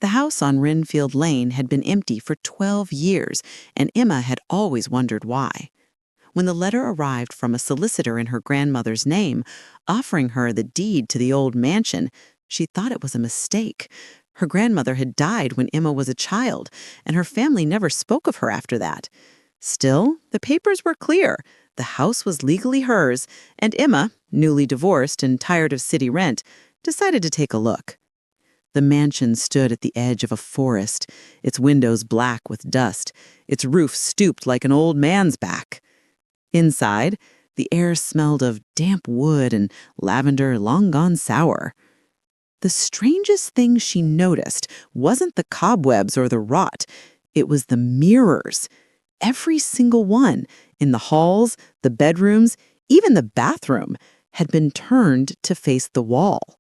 The house on Renfield Lane had been empty for 12 years, and Emma had always wondered why. When the letter arrived from a solicitor in her grandmother's name, offering her the deed to the old mansion, she thought it was a mistake. Her grandmother had died when Emma was a child, and her family never spoke of her after that. Still, the papers were clear. The house was legally hers, and Emma, newly divorced and tired of city rent, decided to take a look. The mansion stood at the edge of a forest, its windows black with dust, its roof stooped like an old man's back. Inside, the air smelled of damp wood and lavender long gone sour. The strangest thing she noticed wasn't the cobwebs or the rot. It was the mirrors. Every single one, in the halls, the bedrooms, even the bathroom, had been turned to face the wall.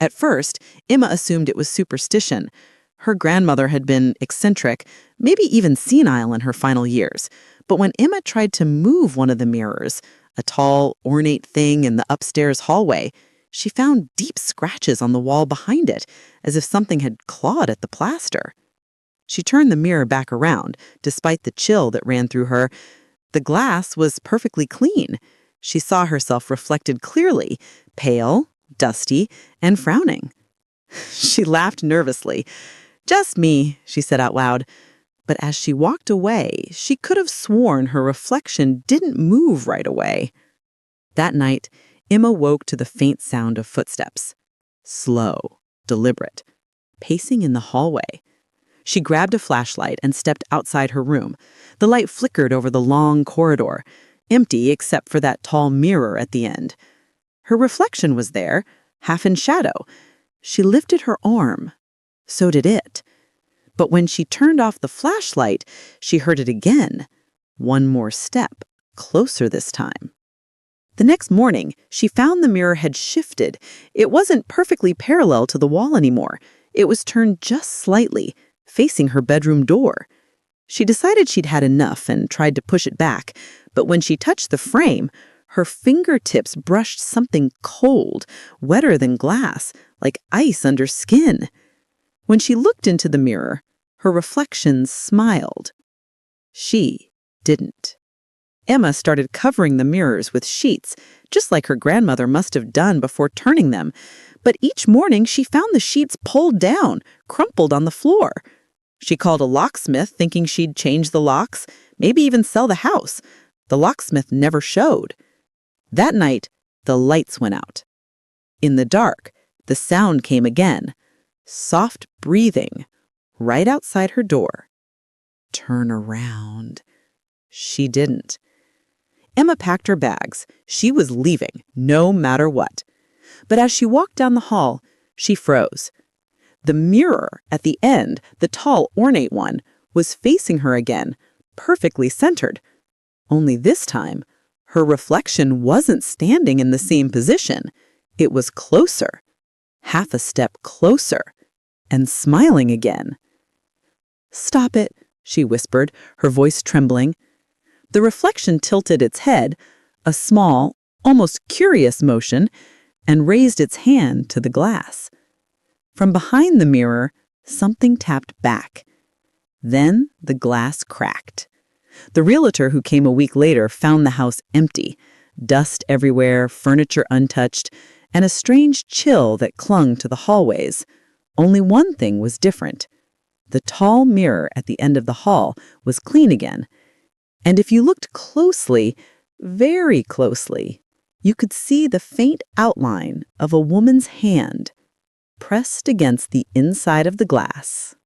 At first, Emma assumed it was superstition. Her grandmother had been eccentric, maybe even senile in her final years. But when Emma tried to move one of the mirrors, a tall, ornate thing in the upstairs hallway, she found deep scratches on the wall behind it, as if something had clawed at the plaster. She turned the mirror back around, despite the chill that ran through her. The glass was perfectly clean. She saw herself reflected clearly, pale, dusty, and frowning. She laughed nervously. "Just me," she said out loud. But as she walked away, she could have sworn her reflection didn't move right away. That night, Emma woke to the faint sound of footsteps. Slow, deliberate, pacing in the hallway. She grabbed a flashlight and stepped outside her room. The light flickered over the long corridor, empty except for that tall mirror at the end. Her reflection was there, half in shadow. She lifted her arm. So did it. But when she turned off the flashlight, she heard it again. One more step, closer this time. The next morning, she found the mirror had shifted. It wasn't perfectly parallel to the wall anymore. It was turned just slightly, facing her bedroom door. She decided she'd had enough and tried to push it back, but when she touched the frame, her fingertips brushed something cold, wetter than glass, like ice under skin. When she looked into the mirror, her reflection smiled. She didn't. Emma started covering the mirrors with sheets, just like her grandmother must have done before turning them. But each morning she found the sheets pulled down, crumpled on the floor. She called a locksmith thinking she'd change the locks, maybe even sell the house. The locksmith never showed. That night, the lights went out. In the dark, the sound came again. Soft breathing, right outside her door. Turn around. She didn't. Emma packed her bags. She was leaving, no matter what. But as she walked down the hall, she froze. The mirror at the end, the tall, ornate one, was facing her again, perfectly centered. Only this time, her reflection wasn't standing in the same position. It was closer. Half a step closer, and smiling again. "Stop it," she whispered, her voice trembling. The reflection tilted its head, a small, almost curious motion, and raised its hand to the glass. From behind the mirror, something tapped back. Then the glass cracked. The realtor who came a week later found the house empty, dust everywhere, furniture untouched, and a strange chill that clung to the hallways. Only one thing was different. The tall mirror at the end of the hall was clean again. And if you looked closely, very closely, you could see the faint outline of a woman's hand pressed against the inside of the glass.